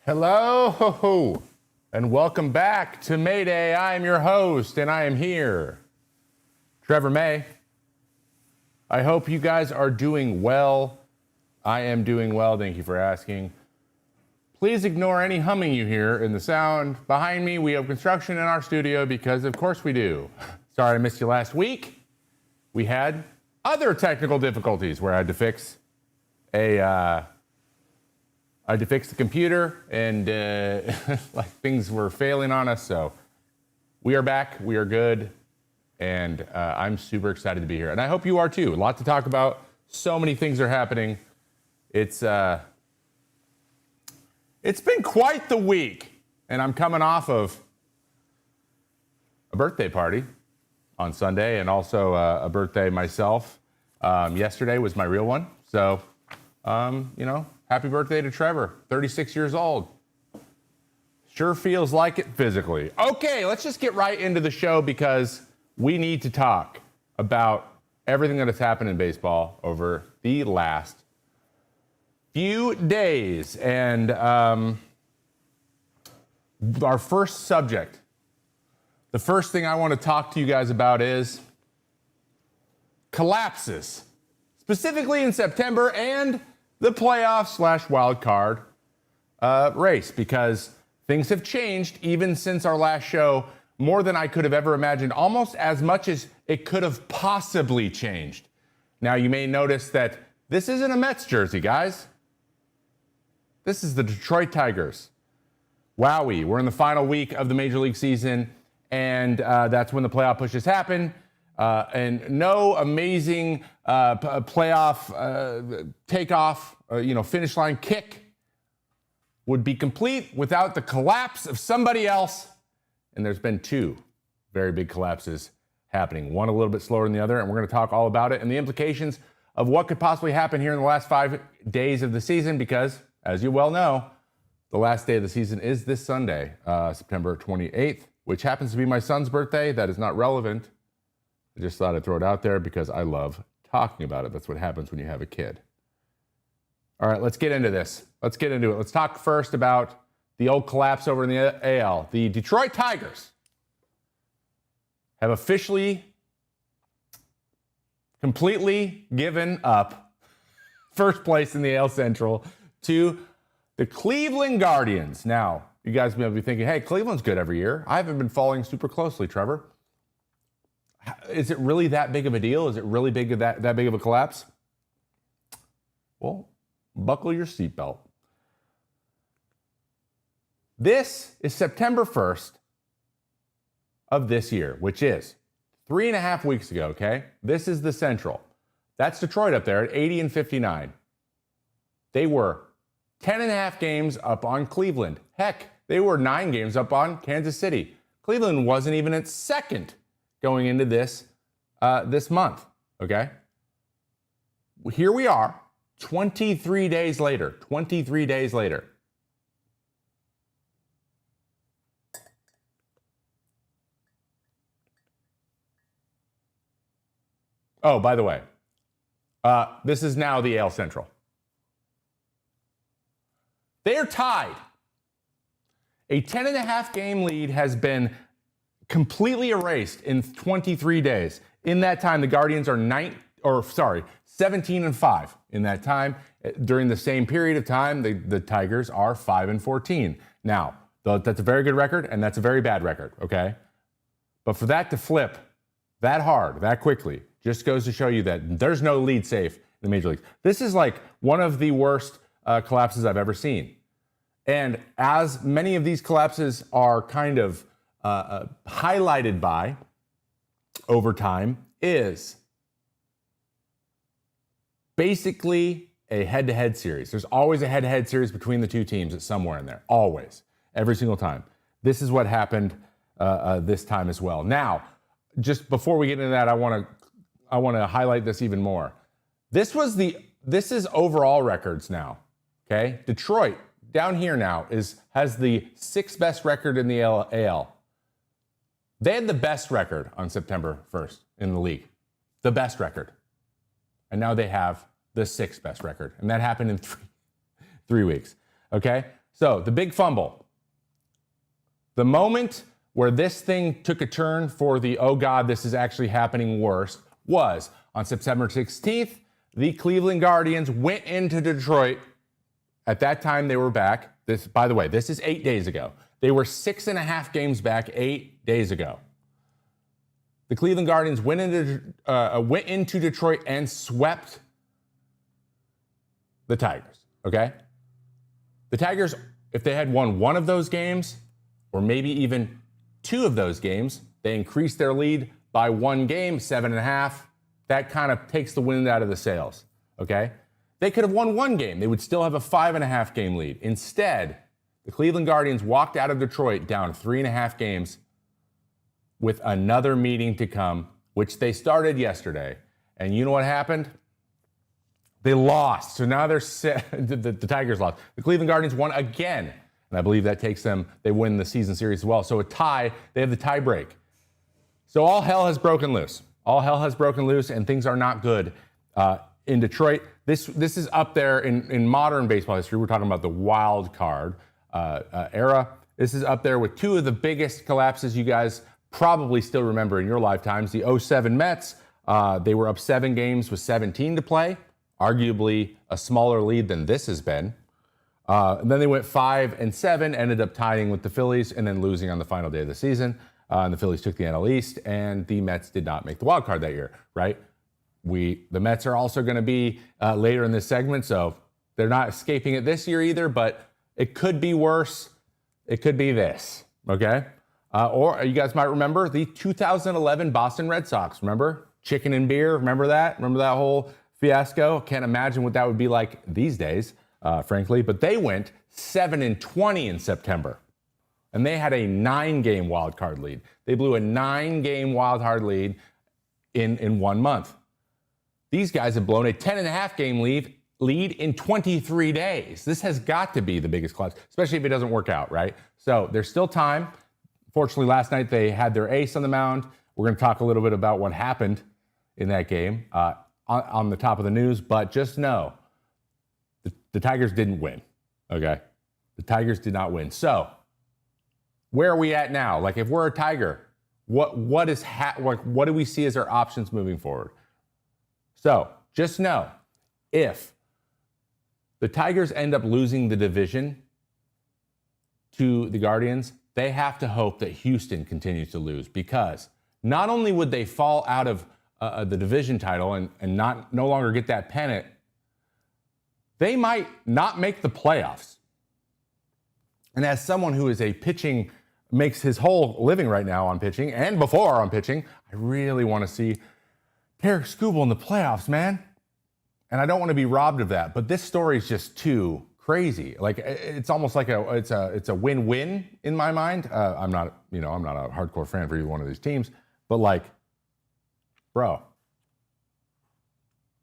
Hello, and welcome back to Mayday. I am your host, and I am here, Trevor May. I hope you guys are doing well. I am doing well, thank you for asking. Please ignore any humming you hear in the sound. Behind me, we have construction in our studio because of course we do. Sorry I missed you last week. We had other technical difficulties where I had to fix the computer and like things were failing on us. So we are back, we are good, and I'm super excited to be here. And I hope you are too. A lot to talk about. So many things are happening. It's been quite the week, and I'm coming off of a birthday party on Sunday and also a birthday myself. Yesterday was my real one. So, happy birthday to Trevor, 36 years old. Sure feels like it physically. Okay, let's just get right into the show because we need to talk about everything that has happened in baseball over the last few days. And our first subject, the first thing I want to talk to you guys about is collapses, specifically in September and the playoffs / wildcard race, because things have changed even since our last show, more than I could have ever imagined, almost as much as it could have possibly changed. Now, you may notice that this isn't a Mets jersey, guys. This is the Detroit Tigers. Wowie, we're in the final week of the Major League season, and that's when the playoff pushes happen. And no amazing playoff takeoff, finish line kick would be complete without the collapse of somebody else. And there's been two very big collapses happening, one a little bit slower than the other, and we're going to talk all about it and the implications of what could possibly happen here in the last 5 days of the season, because, as you well know, the last day of the season is this Sunday, September 28th, which happens to be my son's birthday. That is not relevant. I just thought I'd throw it out there because I love talking about it. That's what happens when you have a kid. All right, let's get into this. Let's get into it. Let's talk first about the old collapse over in the AL. The Detroit Tigers have officially completely given up first place in the AL Central to the Cleveland Guardians. Now, you guys may be thinking, hey, Cleveland's good every year. I haven't been following super closely, Trevor. Is it really that big of a deal? Is it really that big of a collapse? Well, buckle your seatbelt. This is September 1st of this year, which is 3.5 weeks ago, okay? This is the Central. That's Detroit up there at 80 and 59. They were 10.5 games up on Cleveland. Heck, they were 9 games up on Kansas City. Cleveland wasn't even at second going into this month, okay? Here we are, 23 days later. Oh, by the way, this is now the AL Central. They are tied. A 10.5 game lead has been completely erased in 23 days. In that time, the Guardians are 17 and 5 in that time. During the same period of time, the Tigers are 5 and 14. Now, that's a very good record, and that's a very bad record, okay? But for that to flip that hard, that quickly, just goes to show you that there's no lead safe in the Major Leagues. This is like one of the worst collapses I've ever seen. And as many of these collapses are kind of highlighted by over time, is basically a head-to-head series. There's always a head-to-head series between the two teams at somewhere in there. Always. Every single time. This is what happened this time as well. Now, just before we get into that, I want to highlight this even more. This is overall records now. Okay? Detroit, down here now, has the 6th best record in the AL. They had the best record on September 1st in the league. The best record. And now they have the 6th best record. And that happened in three weeks. Okay? So the big fumble. The moment where this thing took a turn for the, oh God, this is actually happening worse, was on September 16th. The Cleveland Guardians went into Detroit. At that time, they were back. This, by the way, this is 8 days ago. They were 6.5 games back 8 days ago. The Cleveland Guardians went into Detroit and swept the Tigers, okay? The Tigers, if they had won one of those games, or maybe even two of those games, they increased their lead by 1 game, 7.5. That kind of takes the wind out of the sails, okay? They could have won 1 game. They would still have a 5.5 game lead. Instead, the Cleveland Guardians walked out of Detroit down 3.5 games with another meeting to come, which they started yesterday. And you know what happened? They lost. So now they're the Tigers lost. The Cleveland Guardians won again. And I believe that takes them, they win the season series as well. So a tie, they have the tie break. So all hell has broken loose. All hell has broken loose, and things are not good in Detroit. This is up there in modern baseball history. We're talking about the wild card era. This is up there with 2 of the biggest collapses you guys probably still remember in your lifetimes. The 07 Mets, they were up 7 games with 17 to play. Arguably a smaller lead than this has been. And then they went 5-7, ended up tying with the Phillies and then losing on the final day of the season. And the Phillies took the NL East, and the Mets did not make the wild card that year, right? The Mets are also going to be later in this segment, so they're not escaping it this year either, but it could be worse. It could be this, okay? Or you guys might remember the 2011 Boston Red Sox. Remember? Chicken and beer. Remember that? Remember that whole fiasco? Can't imagine what that would be like these days, frankly. But they went 7-20 in September. And they had a 9-game wild card lead. They blew a 9-game wild card lead in 1 month. These guys have blown a 10.5 game lead in 23 days. This has got to be the biggest collapse, especially if it doesn't work out, right? So there's still time. Fortunately, last night they had their ace on the mound. We're going to talk a little bit about what happened in that game on the top of the news, but just know the Tigers didn't win, okay? The Tigers did not win. So where are we at now? Like, if we're a Tiger, what do we see as our options moving forward? So just know, if the Tigers end up losing the division to the Guardians, they have to hope that Houston continues to lose, because not only would they fall out of the division title and no longer get that pennant, they might not make the playoffs. And as someone who is makes his whole living right now on pitching, and before on pitching, I really want to see Tarik Skubal in the playoffs, man. And I don't want to be robbed of that. But this story is just too crazy. Like, it's almost like it's a win-win in my mind. I'm not a hardcore fan for either one of these teams, but like, bro,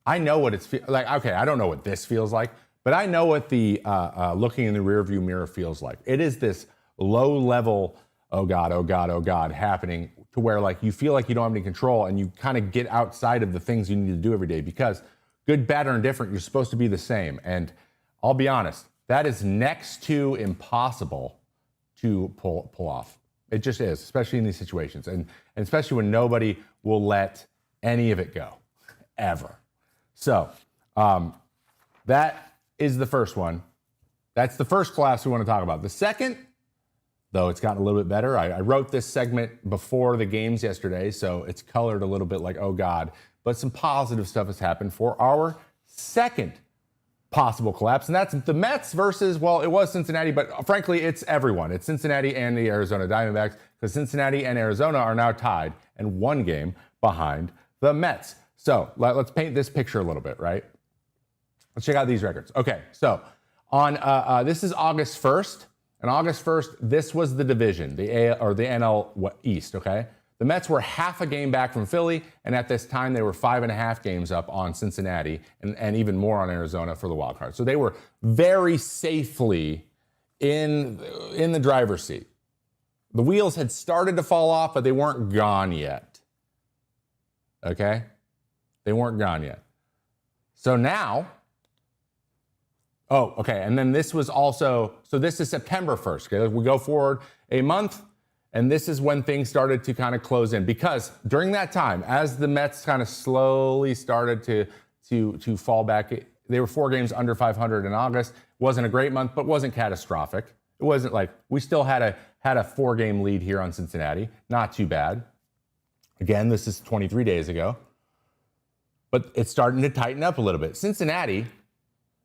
I know what it's like. Okay, I don't know what this feels like, but I know what the looking in the rearview mirror feels like. It is this low level, oh God, oh God, oh God, happening to where, like, you feel like you don't have any control, and you kind of get outside of the things you need to do every day, because good, bad, or indifferent, you're supposed to be the same. And I'll be honest, that is next to impossible to pull off. It just is, especially in these situations, and especially when nobody will let any of it go, ever. So that is the first one. That's the first class we want to talk about. The second, though, it's gotten a little bit better. I wrote this segment before the games yesterday, so it's colored a little bit like, oh God, but some positive stuff has happened for our second possible collapse, and that's the Mets versus, well, it was Cincinnati, but frankly, it's everyone. It's Cincinnati and the Arizona Diamondbacks, because Cincinnati and Arizona are now tied and 1 game behind the Mets. So let's paint this picture a little bit, right? Let's check out these records. Okay, so on this is August 1st, and August 1st, this was the division, the NL East, okay? The Mets were half a game back from Philly, and at this time, they were 5.5 games up on Cincinnati and even more on Arizona for the wild card. So they were very safely in the driver's seat. The wheels had started to fall off, but they weren't gone yet. Okay? They weren't gone yet. So now, Oh, okay. And then this was also, so this is September 1st. Okay? We go forward a month, and this is when things started to kind of close in. Because during that time, as the Mets kind of slowly started to fall back, they were 4 games under 500 in August. Wasn't a great month, but wasn't catastrophic. It wasn't like, we still had a 4-game lead here on Cincinnati. Not too bad. Again, this is 23 days ago. But it's starting to tighten up a little bit. Cincinnati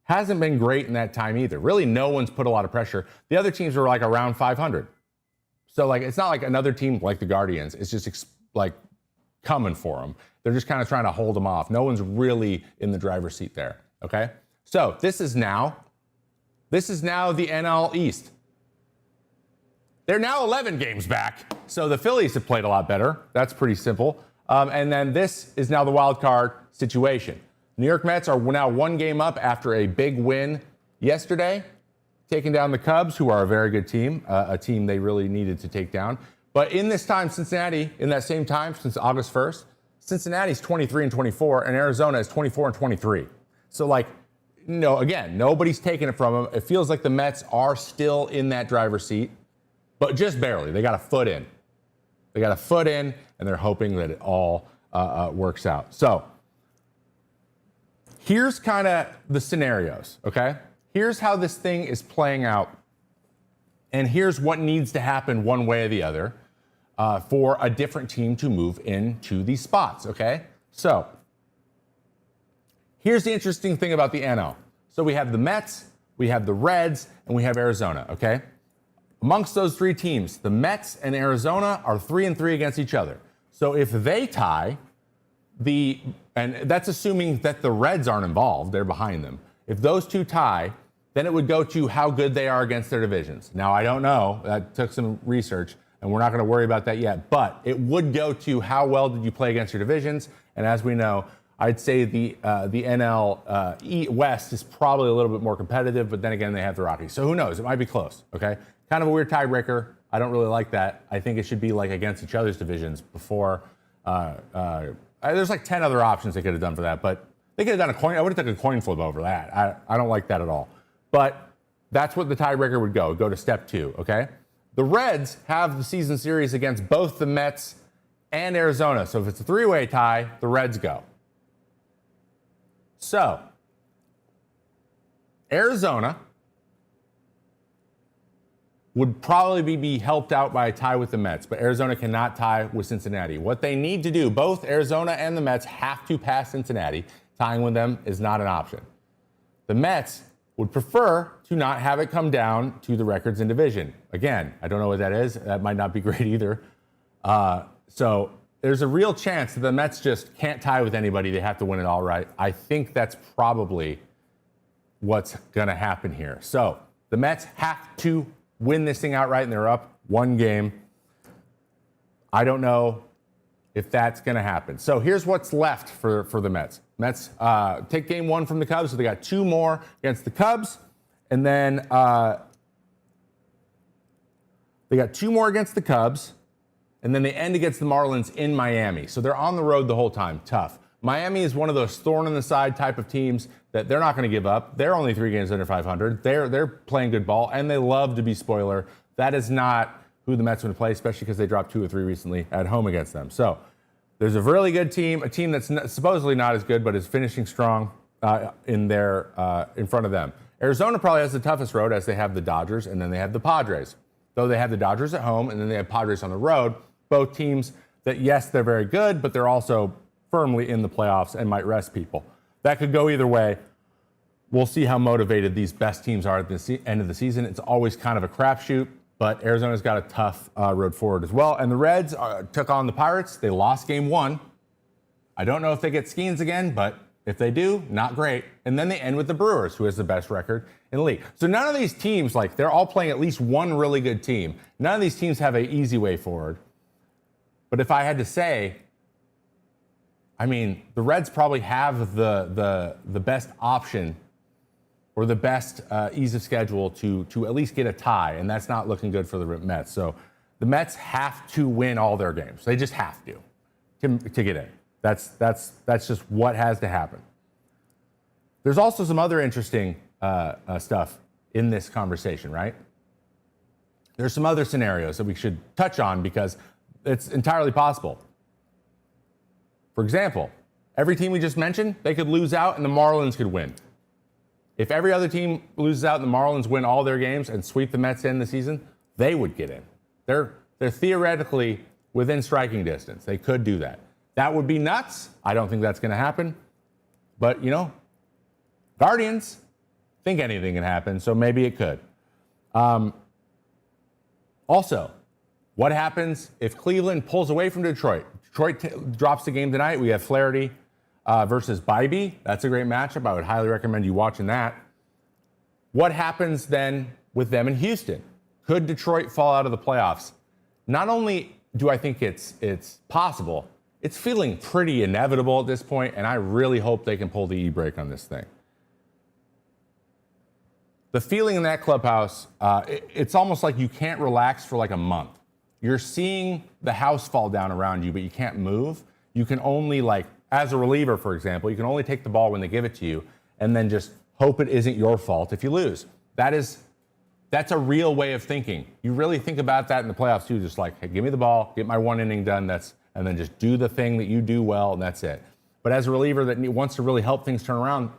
hasn't been great in that time either. Really, no one's put a lot of pressure. The other teams were like around 500. So like, it's not like another team like the Guardians. It's just like coming for them. They're just kind of trying to hold them off. No one's really in the driver's seat there. Okay. So this is now the NL East. They're now 11 games back. So the Phillies have played a lot better. That's pretty simple. And then this is now the wild card situation. New York Mets are now 1 game up after a big win yesterday, taking down the Cubs, who are a very good team, a team they really needed to take down. But in this time, Cincinnati, in that same time, since August 1st, Cincinnati's 23-24, and Arizona is 24-23. So, like, no, again, nobody's taking it from them. It feels like the Mets are still in that driver's seat, but just barely. They got a foot in. And they're hoping that it all works out. So, here's kind of the scenarios, okay? Here's how this thing is playing out, and here's what needs to happen one way or the other for a different team to move into these spots, okay? So, here's the interesting thing about the NL. So we have the Mets, we have the Reds, and we have Arizona, okay? Amongst those 3 teams, the Mets and Arizona are 3-3 against each other. So if they tie, and that's assuming that the Reds aren't involved, they're behind them. If those 2 tie, then it would go to how good they are against their divisions. Now, I don't know. That took some research, and we're not going to worry about that yet. But it would go to how well did you play against your divisions. And as we know, I'd say the NL West is probably a little bit more competitive, but then again, they have the Rockies. So who knows? It might be close, okay? Kind of a weird tiebreaker. I don't really like that. I think it should be like against each other's divisions before. There's like 10 other options they could have done for that, but they could have done a coin. I would have taken a coin flip over that. I don't like that at all. But that's what the tiebreaker would go to step 2, okay? The Reds have the season series against both the Mets and Arizona. So if it's a 3-way tie, the Reds go. So, Arizona would probably be helped out by a tie with the Mets, but Arizona cannot tie with Cincinnati. What they need to do, both Arizona and the Mets have to pass Cincinnati. Tying with them is not an option. The Mets would prefer to not have it come down to the records in division. Again, I don't know what that is. That might not be great either. So there's a real chance that the Mets just can't tie with anybody. They have to win it all right. I think that's probably what's going to happen here. So the Mets have to win this thing outright, and they're up 1 game. I don't know if that's going to happen. So here's what's left for the Mets. Mets take game 1 from the Cubs, so they got 2 more against the Cubs, and then they got 2 more against the Cubs, and then they end against the Marlins in Miami. So they're on the road the whole time. Tough. Miami is one of those thorn in the side type of teams that they're not going to give up. They're only 3 games under 500. They're playing good ball, and they love to be spoiler. That is not who the Mets want to play, especially because they dropped 2 or 3 recently at home against them. So there's a really good team, a team that's supposedly not as good, but is finishing strong in front of them. Arizona probably has the toughest road, as they have the Dodgers, and then they have the Padres. Though they have the Dodgers at home, and then they have Padres on the road. Both teams that, yes, they're very good, but they're also firmly in the playoffs and might rest people. That could go either way. We'll see how motivated these best teams are at the end of the season. It's always kind of a crapshoot, but Arizona's got a tough road forward as well. And the Reds took on the Pirates. They lost game 1. I don't know if they get Skeens again, but if they do, not great. And then they end with the Brewers, who has the best record in the league. So none of these teams, like, they're all playing at least one really good team. None of these teams have an easy way forward. But if I had to say, I mean, the Reds probably have the best option or the best ease of schedule to at least get a tie, and that's not looking good for the Mets. So the Mets have to win all their games. They just have to get in. That's just what has to happen. There's also some other interesting stuff in this conversation, right? There's some other scenarios that we should touch on because it's entirely possible. For example, every team we just mentioned, they could lose out and the Marlins could win. If every other team loses out and the Marlins win all their games and sweep the Mets in the season, they would get in. They're theoretically within striking distance. They could do that. That would be nuts. I don't think that's going to happen. But, Guardians think anything can happen, so maybe it could. Also, what happens if Cleveland pulls away from Detroit? Detroit drops the game tonight. We have Flaherty versus Bybee. That's a great matchup. I would highly recommend you watching that. What happens then with them in Houston? Could Detroit fall out of the playoffs? Not only do I think it's possible, it's feeling pretty inevitable at this point, and I really hope they can pull the e-brake on this thing. The feeling in that clubhouse, it's almost like you can't relax for like a month. You're seeing the house fall down around you, but you can't move. You can only, as a reliever, for example, you can only take the ball when they give it to you and then just hope it isn't your fault if you lose. That's a real way of thinking. You really think about that in the playoffs too, just like, hey, give me the ball, get my one inning done, and then just do the thing that you do well, and that's it. But as a reliever that wants to really help things turn around,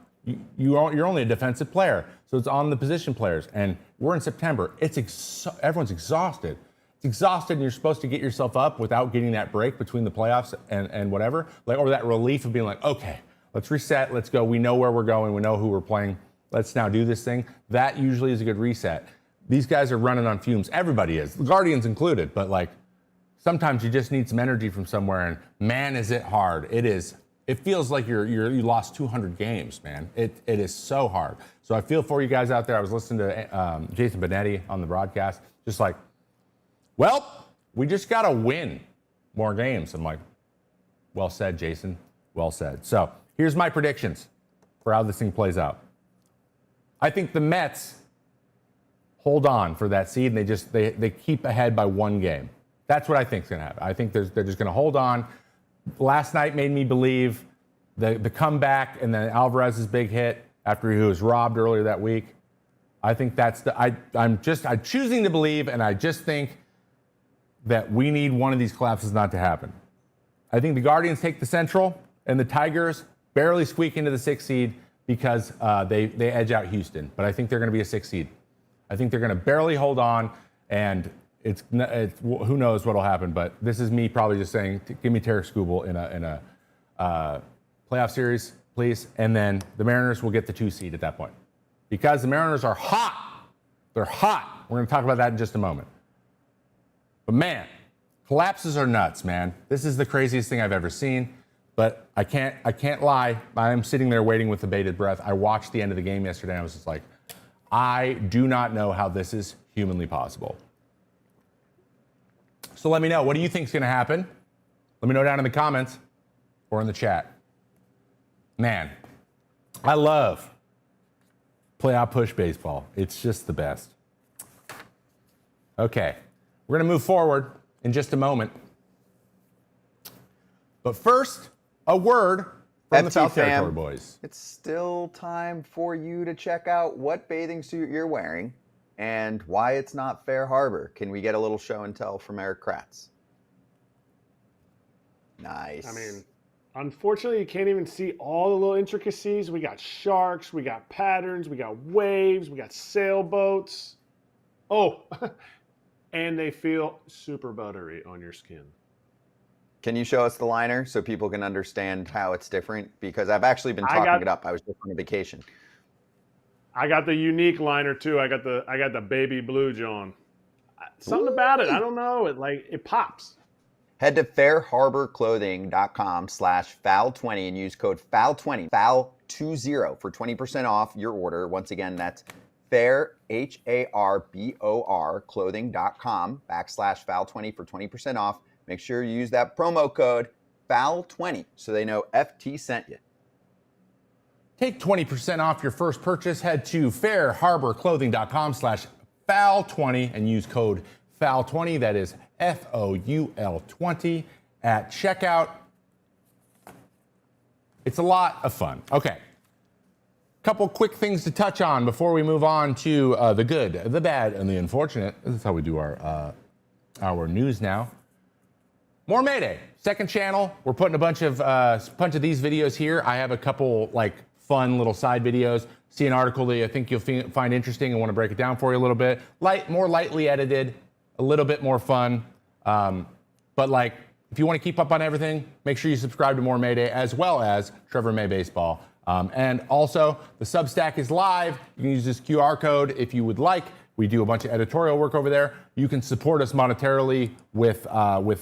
you're only a defensive player, so it's on the position players. And we're in September. Everyone's exhausted. It's exhausted, and you're supposed to get yourself up without getting that break between the playoffs and whatever, or that relief of being like, okay, let's reset, let's go. We know where we're going. We know who we're playing. Let's now do this thing. That usually is a good reset. These guys are running on fumes. Everybody is, the Guardians included. But sometimes you just need some energy from somewhere. And man, is it hard. It is. It feels like you lost 200 games, man. It is so hard. So I feel for you guys out there. I was listening to Jason Benetti on the broadcast, just like, well, we just got to win more games. I'm like, well said, Jason. Well said. So here's my predictions for how this thing plays out. I think the Mets hold on for that seed, and they keep ahead by one game. That's what I think is going to happen. I think they're just going to hold on. Last night made me believe the comeback and then Alvarez's big hit after he was robbed earlier that week. I think that's I'm choosing to believe, and I just think that we need one of these collapses not to happen. I think the Guardians take the Central, and the Tigers barely squeak into the 6th seed because they edge out Houston. But I think they're going to be a 6th seed. I think they're going to barely hold on, and it's who knows what'll happen. But this is me probably just saying, give me Tarek Skubal in a playoff series, please. And then the Mariners will get the 2 seed at that point, because the Mariners are hot. They're hot. We're going to talk about that in just a moment. But man, collapses are nuts, man. This is the craziest thing I've ever seen. But I can't lie. I'm sitting there waiting with bated breath. I watched the end of the game yesterday, and I was just like, I do not know how this is humanly possible. So let me know. What do you think is going to happen? Let me know down in the comments or in the chat. Man, I love playoff push baseball. It's just the best. Okay, we're going to move forward in just a moment. But first, a word from the South Territory boys. It's still time for you to check out what bathing suit you're wearing and why it's not Fair Harbor. Can we get a little show and tell from Eric Kratz? Nice. I mean, unfortunately, you can't even see all the little intricacies. We got sharks, we got patterns, we got waves, we got sailboats. Oh, and they feel super buttery on your skin. Can you show us the liner so people can understand how it's different? Because I've actually been talking it up. I was just on a vacation. I got the unique liner too. I got the baby blue John. Something about it. I don't know. It pops. Head to fairharborclothing.com/foul20 and use code FOUL20, FOUL20 for 20% off your order. Once again, that's fair, HARBOR clothing.com/foul20 for 20% off. Make sure you use that promo code FOUL20 so they know FT sent you. Take 20% off your first purchase. Head to fairharborclothing.com/foul20 and use code FOUL20. That is FOUL20 at checkout. It's a lot of fun. Okay. Couple quick things to touch on before we move on to the good, the bad, and the unfortunate. This is how we do our news now. More Mayday, second channel. We're putting a bunch of these videos here. I have a couple like fun little side videos. See an article that I think you'll find interesting and want to break it down for you a little bit. More lightly edited, a little bit more fun. But like, if you want to keep up on everything, make sure you subscribe to More Mayday as well as Trevor May Baseball. And also, the Substack is live. You can use this QR code if you would like. We do a bunch of editorial work over there. You can support us monetarily with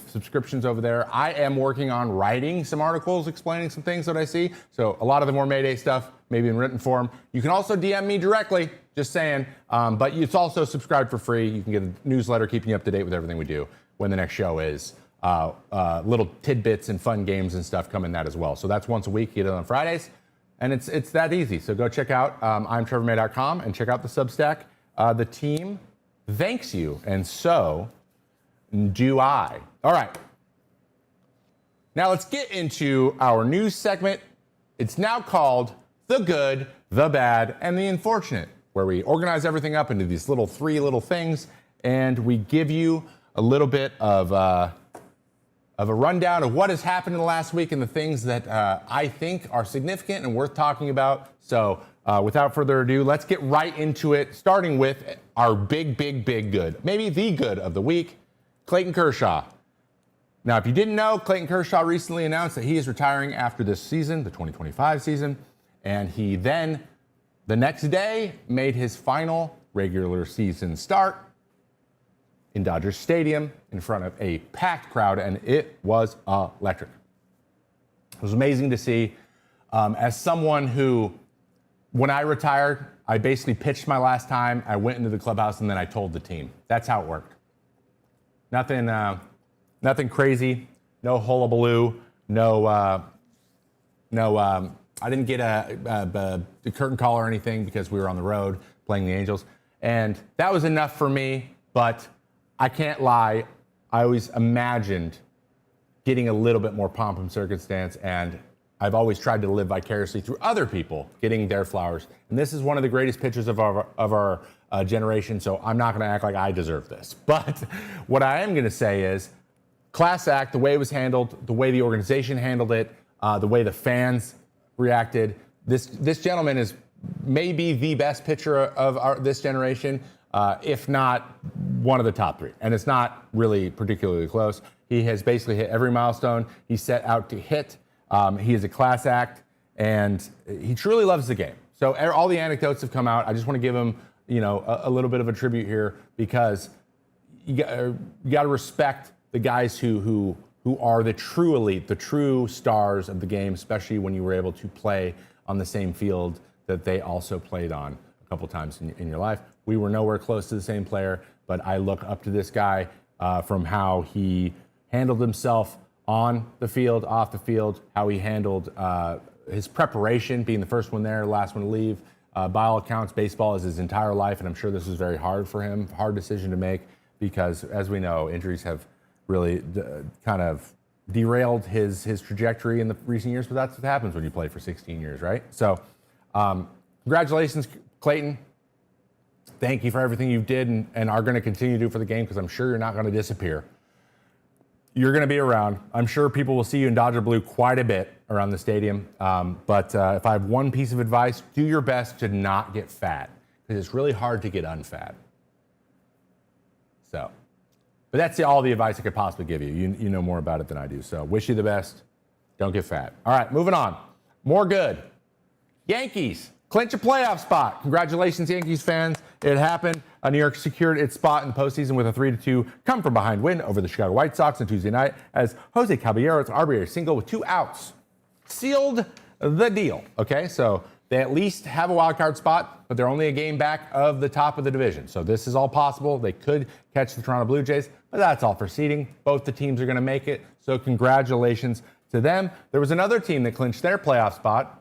subscriptions over there. I am working on writing some articles explaining some things that I see. So a lot of the More Mayday stuff, maybe in written form. You can also DM me directly, just saying. But it's also subscribed for free. You can get a newsletter keeping you up to date with everything we do when the next show is. Little tidbits and fun games and stuff come in that as well. So that's once a week. You get it on Fridays. And it's that easy. So go check out imtrevormay.com and check out the Substack. The team thanks you, and so do I. All right. Now let's get into our news segment. It's now called The Good, The Bad, and The Unfortunate, where we organize everything up into these three little things, and we give you a little bit of a rundown of what has happened in the last week and the things that I think are significant and worth talking about. So without further ado, let's get right into it, starting with our big good, maybe the good of the week, Clayton Kershaw. Now, if you didn't know, Clayton Kershaw recently announced that he is retiring after this season, the 2025 season, and he then, the next day, made his final regular season start in Dodger Stadium in front of a packed crowd, and it was electric. It was amazing to see. As someone who, when I retired, I basically pitched my last time, I went into the clubhouse, and then I told the team. That's how it worked. Nothing crazy, no hullabaloo, I didn't get a curtain call or anything because we were on the road playing the Angels. And that was enough for me, but I can't lie, I always imagined getting a little bit more pomp and circumstance, and I've always tried to live vicariously through other people getting their flowers. And this is one of the greatest pitchers of our generation, so I'm not going to act like I deserve this. But what I am going to say is, class act, the way it was handled, the way the organization handled it, the way the fans reacted. This gentleman is maybe the best pitcher of this generation, if not one of the top three. And it's not really particularly close. He has basically hit every milestone he set out to hit. He is a class act, and he truly loves the game. So all the anecdotes have come out. I just want to give him, a little bit of a tribute here, because you got to respect the guys who are the true elite, the true stars of the game, especially when you were able to play on the same field that they also played on a couple times in your life. We were nowhere close to the same player, but I look up to this guy from how he handled himself on the field, off the field, how he handled his preparation, being the first one there, last one to leave. By all accounts, baseball is his entire life, and I'm sure this was very hard for him, hard decision to make, because as we know, injuries have really kind of derailed his trajectory in the recent years, but that's what happens when you play for 16 years, right? So congratulations, Clayton. Thank you for everything you did and are going to continue to do for the game, because I'm sure you're not going to disappear. You're going to be around. I'm sure people will see you in Dodger Blue quite a bit around the stadium. But if I have one piece of advice, do your best to not get fat, because it's really hard to get unfat. So, but that's all the advice I could possibly give you. You know more about it than I do. So wish you the best. Don't get fat. All right, moving on. More good. Yankees clinch a playoff spot. Congratulations, Yankees fans. It happened. New York secured its spot in the postseason with a 3-2 come-from-behind win over the Chicago White Sox on Tuesday night, as Jose Caballero's RBI single with 2 outs sealed the deal. Okay, so they at least have a wild card spot, but they're only a game back of the top of the division. So this is all possible. They could catch the Toronto Blue Jays, but that's all for seeding. Both the teams are going to make it, so congratulations to them. There was another team that clinched their playoff spot,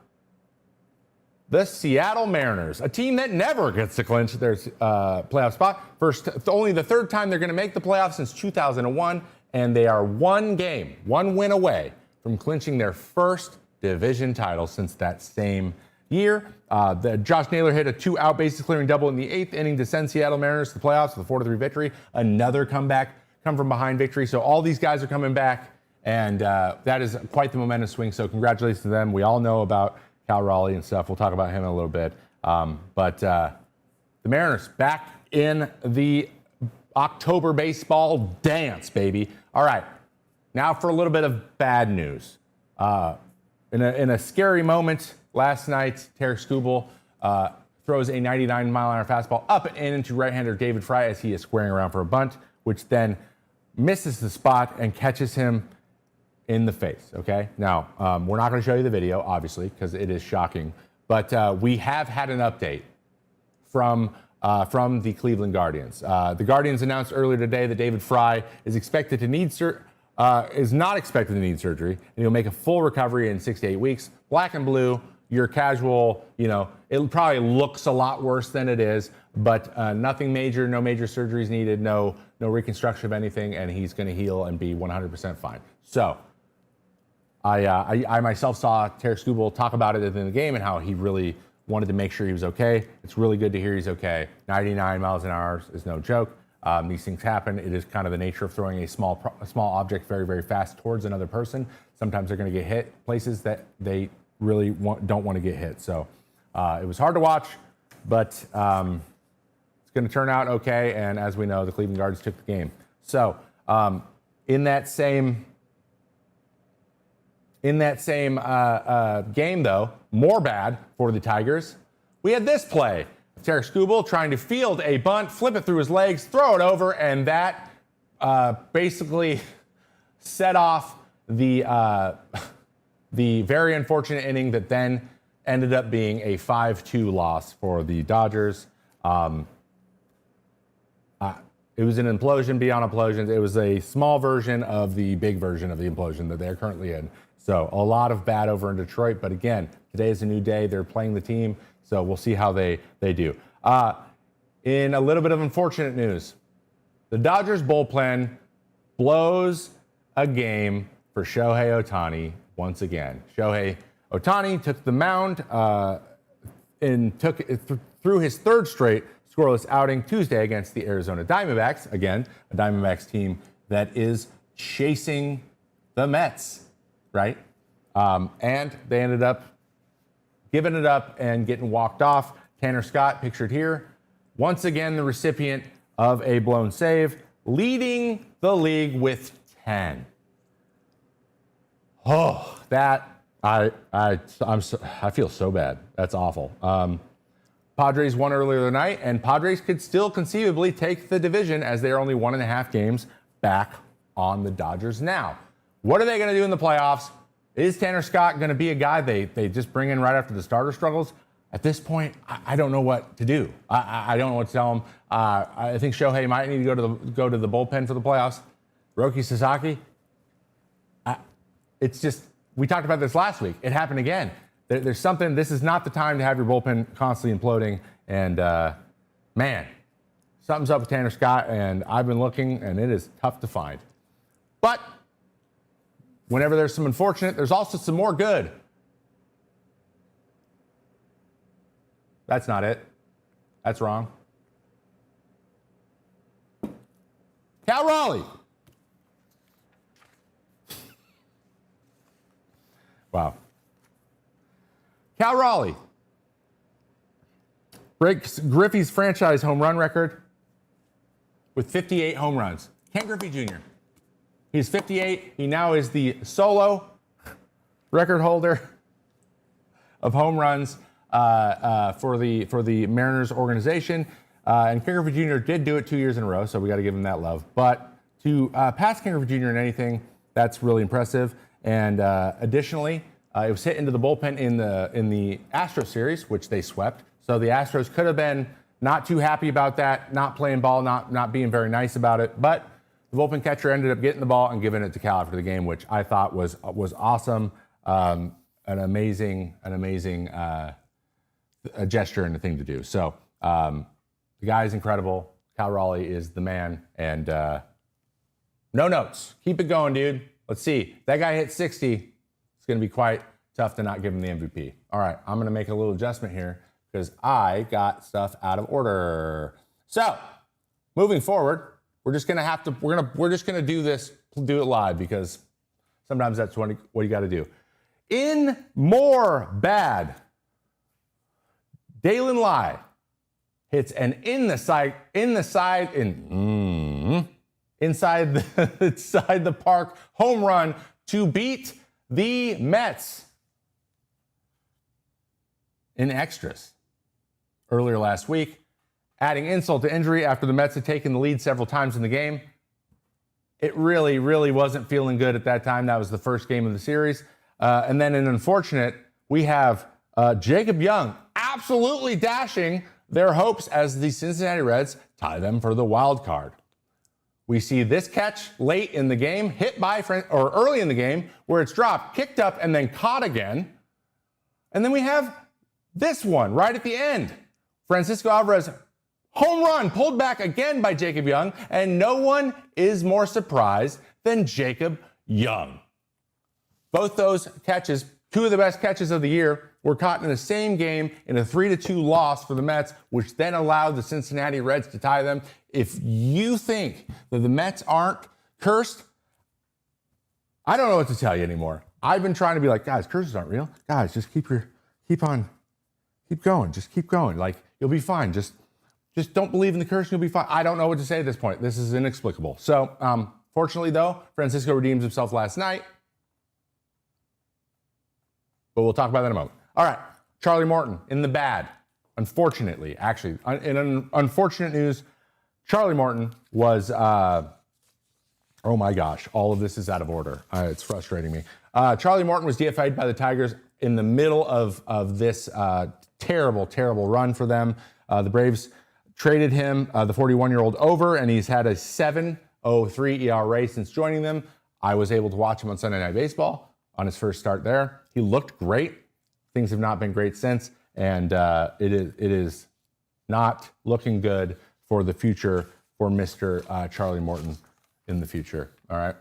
the Seattle Mariners, a team that never gets to clinch their playoff spot. Only the third time they're going to make the playoffs since 2001, and they are one win away from clinching their first division title since that same year. Josh Naylor hit a 2-out bases clearing double in the 8th inning to send Seattle Mariners to the playoffs with a 4-3 victory. Another comeback, come from behind victory. So all these guys are coming back, and that is quite the momentum swing. So congratulations to them. We all know about Cal Raleigh and stuff. We'll talk about him in a little bit. But the Mariners back in the October baseball dance, baby. All right, now for a little bit of bad news. In a scary moment last night, Tarek Skubal throws a 99-mile-an-hour fastball up and in into right-hander David Fry as he is squaring around for a bunt, which then misses the spot and catches him in the face, okay? Now, we're not going to show you the video, obviously, because it is shocking, but we have had an update from the Cleveland Guardians. The Guardians announced earlier today that David Fry is not expected to need surgery, and he'll make a full recovery in 6 to 8 weeks. Black and blue, your casual, it probably looks a lot worse than it is, but nothing major, no major surgeries needed, no reconstruction of anything, and he's going to heal and be 100% fine. So, I myself saw Tarek Skubal talk about it in the game and how he really wanted to make sure he was okay. It's really good to hear he's okay. 99 miles an hour is no joke. These things happen. It is kind of the nature of throwing a small object very, very fast towards another person. Sometimes they're going to get hit places that they really don't want to get hit. So it was hard to watch, but it's going to turn out okay. And as we know, the Cleveland Guardians took the game. So in that same game, though, more bad for the Tigers, we had this play. Tarek Skubal trying to field a bunt, flip it through his legs, throw it over, and that basically set off the very unfortunate inning that then ended up being a 5-2 loss for the Dodgers. It was an implosion beyond implosions. It was a small version of the big version of the implosion that they're currently in. So a lot of bad over in Detroit. But again, today is a new day. They're playing the team. So we'll see how they do. In a little bit of unfortunate news, the Dodgers bullpen blows a game for Shohei Ohtani once again. Shohei Ohtani took the mound and took it through his third straight scoreless outing Tuesday against the Arizona Diamondbacks. Again, a Diamondbacks team that is chasing the Mets, right? And they ended up giving it up and getting walked off. Tanner Scott, pictured here, once again the recipient of a blown save, leading the league with 10. Oh, that I feel so bad. That's awful. Padres won earlier tonight, and Padres could still conceivably take the division as they are only 1.5 games back on the Dodgers now. What are they going to do in the playoffs? Is Tanner Scott going to be a guy they just bring in right after the starter struggles? At this point, I don't know what to do. I don't know what to tell him. I think Shohei might need to go to the bullpen for the playoffs. Roki Sasaki, it's just, we talked about this last week. It happened again. There's something, this is not the time to have your bullpen constantly imploding. And man, something's up with Tanner Scott, and I've been looking, and it is tough to find. But whenever there's some unfortunate, there's also some more good. That's not it. That's wrong. Cal Raleigh. Wow. Cal Raleigh breaks Griffey's franchise home run record with 58 home runs. Ken Griffey Jr. He's 58. He now is the solo record holder of home runs for the Mariners organization. And Ken Griffey Jr. did do it 2 years in a row, so we got to give him that love. But to pass Ken Griffey Jr. in anything, that's really impressive. And additionally, it was hit into the bullpen in the Astros series, which they swept. So the Astros could have been not too happy about that, not playing ball, not being very nice about it. But the bullpen catcher ended up getting the ball and giving it to Cal after the game, which I thought was awesome. An amazing a gesture and a thing to do. So the guy is incredible. Cal Raleigh is the man. And no notes. Keep it going, dude. Let's see. That guy hit 60. It's going to be quite Tough to not give him the MVP. All right, I'm going to make a little adjustment here because I got stuff out of order. So, moving forward, we're just going to have to we're just going to do it live because sometimes that's what you got to do. In more bad, Dalen Lai hits an inside the park home run to beat the Mets in extras earlier last week, adding insult to injury after the Mets had taken the lead several times in the game. It really, really wasn't feeling good at that time. That was the first game of the series. And then in unfortunate, we have Jacob Young absolutely dashing their hopes as the Cincinnati Reds tie them for the wild card. We see this catch late in the game, or early in the game, where it's dropped, kicked up, and then caught again. And then we have this one right at the end. Francisco Alvarez, home run, pulled back again by Jacob Young, and no one is more surprised than Jacob Young. Both those catches, two of the best catches of the year, were caught in the same game in a 3-2 loss for the Mets, which then allowed the Cincinnati Reds to tie them. If you think that the Mets aren't cursed, I don't know what to tell you anymore. I've been trying to be like, guys, curses aren't real. Guys, just keep going. Just keep going. Like, you'll be fine. Just don't believe in the curse and you'll be fine. I don't know what to say at this point. This is inexplicable. So, fortunately, though, Francisco redeems himself last night. But we'll talk about that in a moment. All right, Charlie Morton in the bad. Unfortunately, actually, in unfortunate news, Charlie Morton was, oh my gosh, all of this is out of order. It's frustrating me. Charlie Morton was DFA'd by the Tigers in the middle of this terrible, terrible run for them. The Braves traded him, the 41-year-old, over, and he's had a 7.03 ERA since joining them. I was able to watch him on Sunday Night Baseball on his first start there. He looked great. Things have not been great since, and it is not looking good for the future for Mr. Charlie Morton in the future. All right.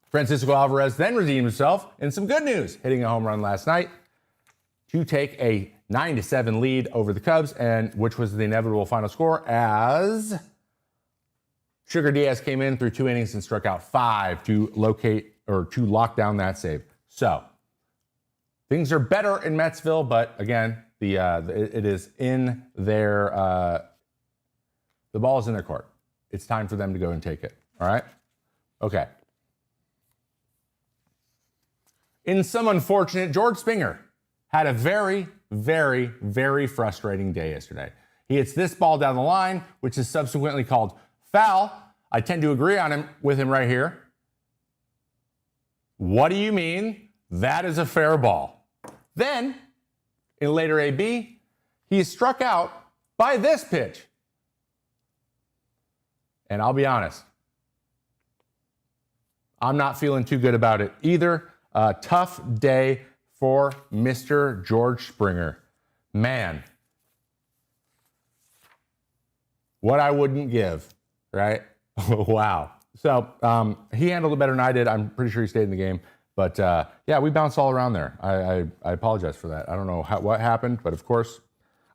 Francisco Alvarez then redeemed himself in some good news, hitting a home run last night to take a 9-7 lead over the Cubs, and which was the inevitable final score as Sugar Diaz came in through 2 innings and struck out 5 to lock down that save. So things are better in Metsville, but again, it is in their the ball is in their court. It's time for them to go and take it. All right. Okay. In some unfortunate, George Springer had a very, very, very frustrating day yesterday. He hits this ball down the line, which is subsequently called foul. I tend to agree with him right here. What do you mean? That is a fair ball. Then, in later AB, he is struck out by this pitch. And I'll be honest, I'm not feeling too good about it either. Tough day for Mr. George Springer. Man, what I wouldn't give, right? Wow. So he handled it better than I did. I'm pretty sure he stayed in the game. But yeah, we bounced all around there. I apologize for that. I don't know what happened, but of course,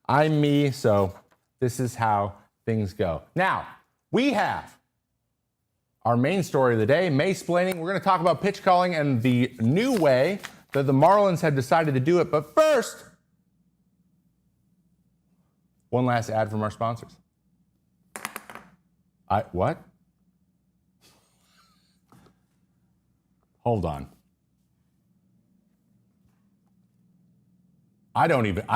I'm me, so this is how things go. Now, we have our main story of the day, Maysplaining. We're going to talk about pitch calling and the new way that the Marlins have decided to do it. But first, one last ad from our sponsors. What? Hold on. I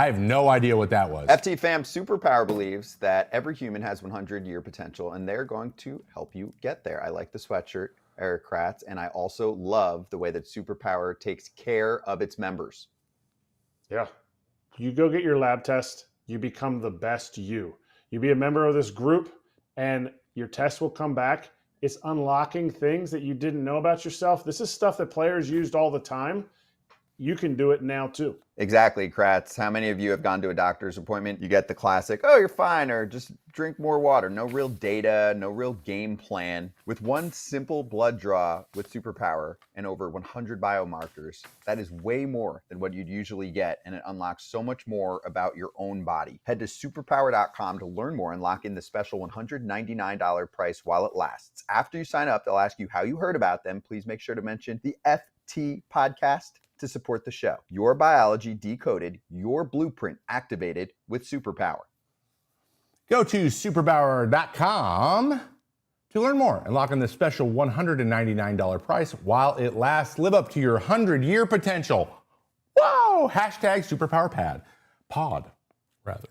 have no idea what that was. FT Fam Superpower believes that every human has 100-year potential, and they're going to help you get there. I like the sweatshirt, Eric Kratz, and I also love the way that Superpower takes care of its members. Yeah. You go get your lab test, you become the best you. You be a member of this group, and your test will come back. It's unlocking things that you didn't know about yourself. This is stuff that players used all the time. you can do it now too. Exactly, Kratz. How many of you have gone to a doctor's appointment? You get the classic, oh, you're fine, or just drink more water. No real data, no real game plan. With one simple blood draw with superpower and over 100 biomarkers, that is way more than what you'd usually get, and it unlocks so much more about your own body. Head to superpower.com to learn more and lock in the special $199 price while it lasts. After you sign up, they'll ask you how you heard about them. Please make sure to mention the FT podcast to support the show. Your biology decoded, your blueprint activated with superpower. Go to superpower.com to learn more and lock in the special $199 price while it lasts. Live up to your 100-year potential. Whoa! Hashtag superpowerpad. Pod, rather.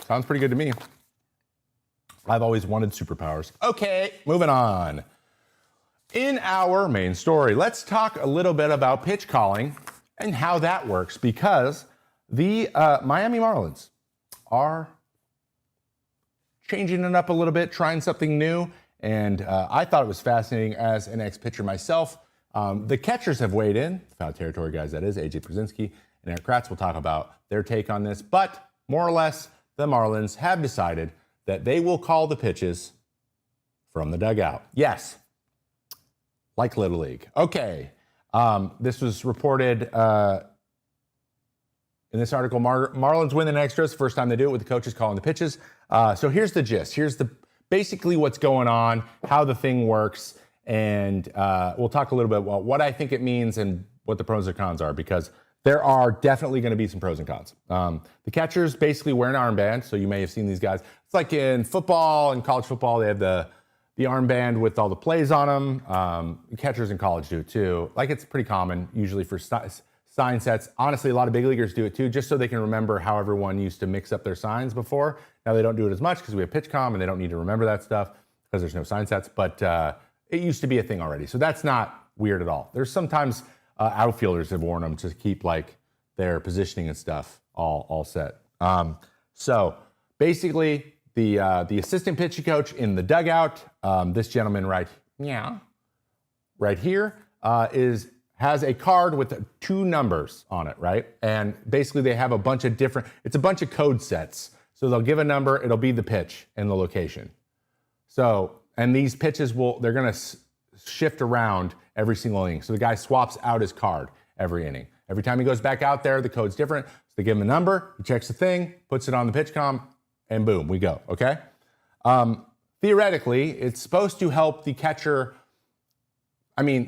Sounds pretty good to me. I've always wanted superpowers. Okay, moving on. In our main story, let's talk a little bit about pitch calling and how that works, because the Miami Marlins are changing it up a little bit, trying something new, and I thought it was fascinating as an ex-pitcher myself. The catchers have weighed in, foul territory guys that is, AJ Przinsky and Eric Kratz will talk about their take on this, but more or less, the Marlins have decided that they will call the pitches from the dugout. Yes. Like Little League. Okay. This was reported in this article. Marlins win the extras. First time they do it with the coaches calling the pitches. So here's the gist. Here's basically what's going on, how the thing works, and we'll talk a little bit about what I think it means and what the pros and cons are, because there are definitely going to be some pros and cons. The catchers basically wear an armband, so you may have seen these guys. It's like in football and college football, they have the armband with all the plays on them. Catchers in college do it too. Like, it's pretty common, usually for sign sets. Honestly, a lot of big leaguers do it too, just so they can remember how everyone used to mix up their signs before. Now they don't do it as much because we have PitchCom and they don't need to remember that stuff because there's no sign sets, but it used to be a thing already. So that's not weird at all. There's sometimes outfielders have worn them to keep like their positioning and stuff all set. So basically, the assistant pitching coach in the dugout, this gentleman right here, has a card with 2 numbers on it, right? And basically they have a bunch of it's a bunch of code sets. So they'll give a number, it'll be the pitch and the location. So, and these pitches they're gonna shift around every single inning. So the guy swaps out his card every inning. Every time he goes back out there, the code's different. So they give him a number, he checks the thing, puts it on the PitchCom, and boom, we go, okay? Theoretically, it's supposed to help the catcher.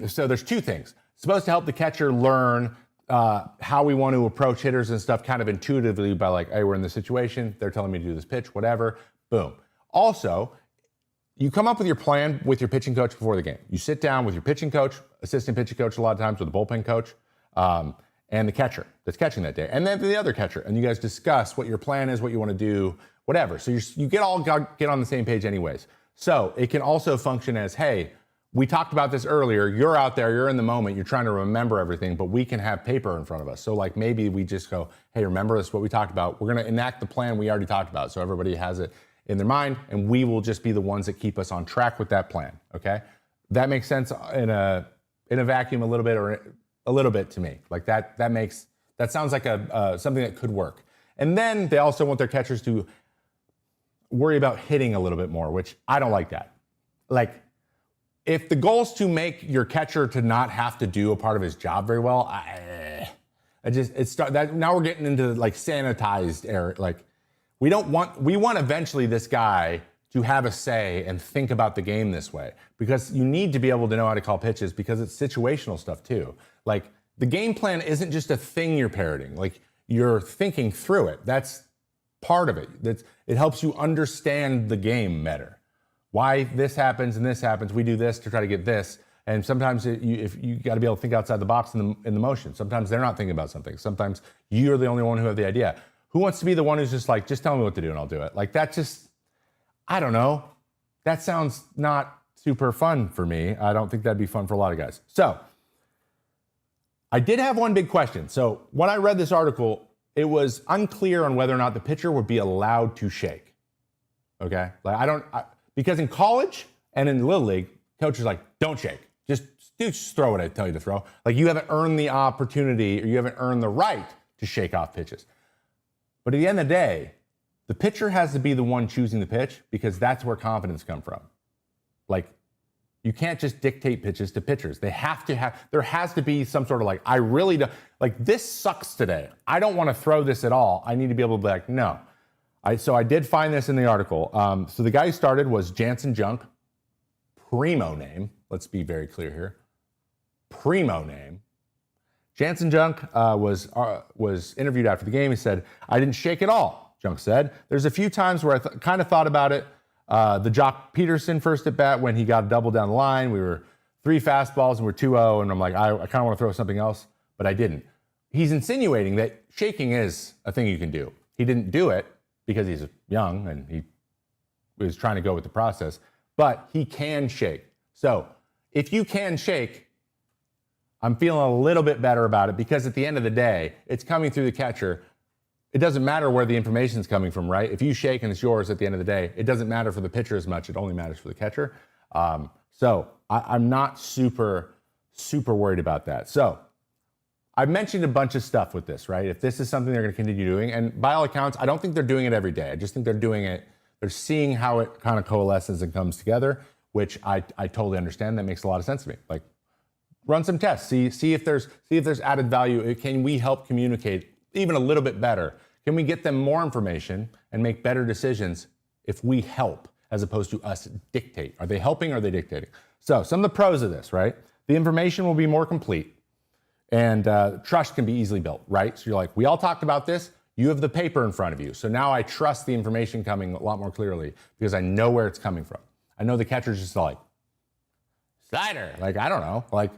So there's 2 things. It's supposed to help the catcher learn how we want to approach hitters and stuff kind of intuitively by like, hey, we're in this situation, they're telling me to do this pitch, whatever, boom. Also, you come up with your plan with your pitching coach before the game. You sit down with your pitching coach, assistant pitching coach a lot of times, with the bullpen coach, and the catcher that's catching that day, and then the other catcher, and you guys discuss what your plan is, what you want to do, whatever. So you get on the same page anyways. So it can also function as, hey, we talked about this earlier, you're out there, you're in the moment, you're trying to remember everything, but we can have paper in front of us. So like maybe we just go, hey, remember this, what we talked about. We're going to enact the plan we already talked about. So everybody has it in their mind, and we will just be the ones that keep us on track with that plan, okay? That makes sense in a vacuum a little bit, or a little bit to me. Like that sounds like something that could work. And then they also want their catchers to worry about hitting a little bit more, which I don't like that. Like, if the goal is to make your catcher to not have to do a part of his job very well, now we're getting into like sanitized area. Like, we want eventually this guy to have a say and think about the game this way, because you need to be able to know how to call pitches, because it's situational stuff too. Like, the game plan isn't just a thing you're parroting. Like, you're thinking through it. That's part of it. It helps you understand the game better. Why this happens and this happens, we do this to try to get this. And sometimes if you got to be able to think outside the box in the motion. Sometimes they're not thinking about something. Sometimes you're the only one who have the idea. Who wants to be the one who's just like, just tell me what to do and I'll do it? Like, that just, I don't know. That sounds not super fun for me. I don't think that'd be fun for a lot of guys. So I did have one big question. So when I read this article, it was unclear on whether or not the pitcher would be allowed to shake. Okay? Like, because in college and in Little League, coaches are like, don't shake. Just throw what I tell you to throw. Like, you haven't earned the opportunity, or you haven't earned the right to shake off pitches. But at the end of the day, the pitcher has to be the one choosing the pitch, because that's where confidence comes from. Like, you can't just dictate pitches to pitchers. There has to be some sort of like, I really don't, like, this sucks today. I don't want to throw this at all. I need to be able to be like, no. So I did find this in the article. So the guy who started was Jansen Junk, primo name. Let's be very clear here. Primo name. Jansen Junk was interviewed after the game. He said, I didn't shake at all, Junk said. There's a few times where I kind of thought about it. The Jock Peterson first at bat, when he got a double down the line, we were 3 fastballs and we're 2-0, and I'm like, I kind of want to throw something else, but I didn't. He's insinuating that shaking is a thing you can do. He didn't do it because he's young and he was trying to go with the process, but he can shake. So if you can shake, I'm feeling a little bit better about it, because at the end of the day, it's coming through the catcher. It doesn't matter where the information is coming from, right? If you shake and it's yours at the end of the day, it doesn't matter for the pitcher as much. It only matters for the catcher. So I'm not super worried about that. So I've mentioned a bunch of stuff with this, right? If this is something they're going to continue doing, and by all accounts, I don't think they're doing it every day. I just think they're doing it. They're seeing how it kind of coalesces and comes together, which I totally understand. That makes a lot of sense to me. Like, run some tests, see if there's added value. Can we help communicate even a little bit better? Can we get them more information and make better decisions if we help, as opposed to us dictate? Are they helping or are they dictating? So some of the pros of this, right? The information will be more complete, and trust can be easily built, right? So you're like, we all talked about this. You have the paper in front of you. So now I trust the information coming a lot more clearly, because I know where it's coming from. I know the catcher's just like, slider. Like, I don't know. Like,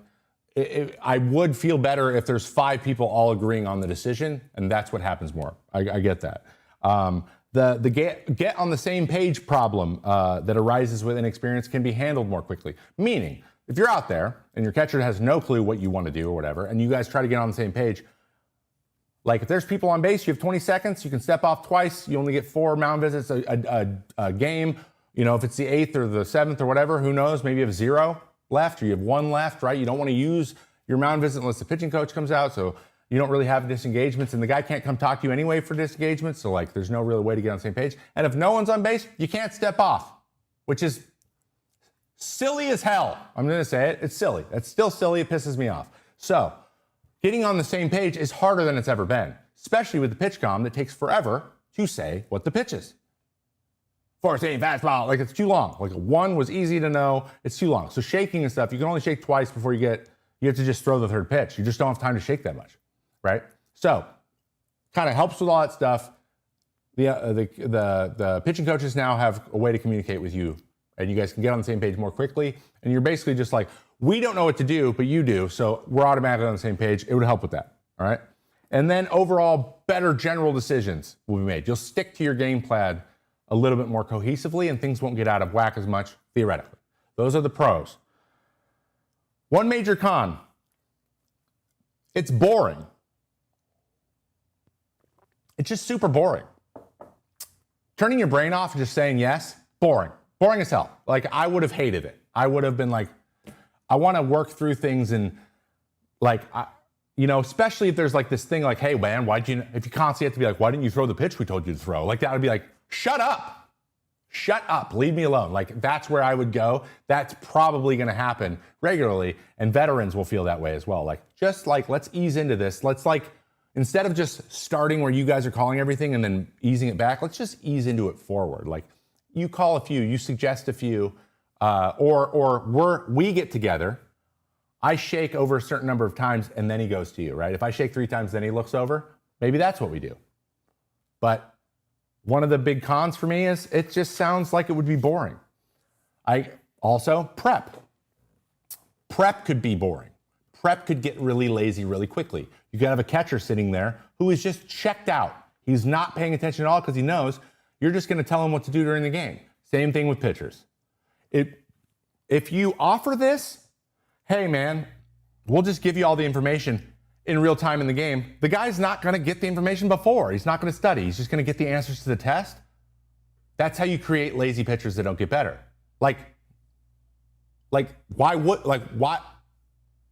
I would feel better if there's 5 people all agreeing on the decision, and that's what happens more. I get that. The get on the same page problem that arises with inexperience can be handled more quickly. Meaning, if you're out there and your catcher has no clue what you want to do or whatever, and you guys try to get on the same page, like, if there's people on base, you have 20 seconds, you can step off twice, you only get 4 mound visits a game. You know, if it's the 8th or the 7th or whatever, who knows, maybe you have 0 left, or you have 1 left, right? You don't want to use your mound visit unless the pitching coach comes out, so you don't really have disengagements, and the guy can't come talk to you anyway for disengagements, so like, there's no real way to get on the same page. And if no one's on base, you can't step off, which is silly as hell. I'm going to say it. It's silly. It's still silly. It pisses me off. So getting on the same page is harder than it's ever been, especially with the pitch comm that takes forever to say what the pitch is. 4-seam fastball, like, it's too long. Like, 1 was easy to know, it's too long. So shaking and stuff, you can only shake twice before you have to just throw the 3rd pitch. You just don't have time to shake that much, right? So, kind of helps with all that stuff. The pitching coaches now have a way to communicate with you, and you guys can get on the same page more quickly. And you're basically just like, we don't know what to do, but you do, so we're automatically on the same page. It would help with that, all right? And then overall, better general decisions will be made. You'll stick to your game plan a little bit more cohesively, and things won't get out of whack as much, theoretically. Those are the pros. One major con: it's boring. It's just super boring. Turning your brain off and just saying yes, boring. Boring as hell. Like, I would have hated it. I would have been like, I want to work through things, and like, especially if there's like this thing like, hey man, if you constantly have to be like, why didn't you throw the pitch we told you to throw? Like, that would be like, shut up, leave me alone. Like, that's where I would go. That's probably going to happen regularly, and veterans will feel that way as well. Like, just like, let's ease into this. Let's, like, instead of just starting where you guys are calling everything and then easing it back, let's just ease into it forward. Like, you call a few, you suggest a few, or we get together, I shake over a certain number of times, and then he goes to you, right? If I shake 3 times, then he looks over, maybe that's what we do. But one of the big cons for me is it just sounds like it would be boring. Prep. Prep could be boring. Prep could get really lazy really quickly. You could have a catcher sitting there who is just checked out. He's not paying attention at all because he knows you're just going to tell him what to do during the game. Same thing with pitchers. If you offer this, hey man, we'll just give you all the information in real time in the game, the guy's not going to get the information before. He's not going to study. He's just going to get the answers to the test. That's how you create lazy pitchers that don't get better. Like, Like, why?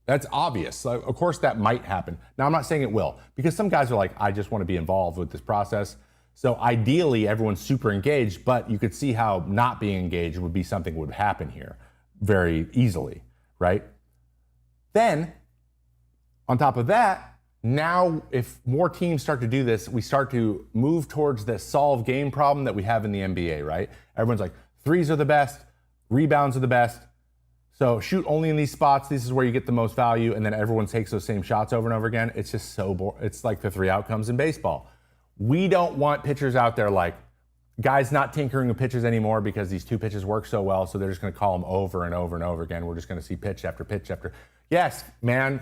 That's obvious. Like, of course that might happen. Now, I'm not saying it will, because some guys are like, I just want to be involved with this process. So ideally, everyone's super engaged, but you could see how not being engaged would be something that would happen here very easily, right? Then, on top of that, now if more teams start to do this, we start to move towards the solve game problem that we have in the NBA, right? Everyone's like, threes are the best, rebounds are the best. So shoot only in these spots. This is where you get the most value, and then everyone takes those same shots over and over again. It's just so boring. It's like the three outcomes in baseball. We don't want pitchers out there like guys not tinkering with pitches anymore because these two pitches work so well, so they're just going to call them over and over and over again. We're just going to see pitch after pitch after. Yes, man,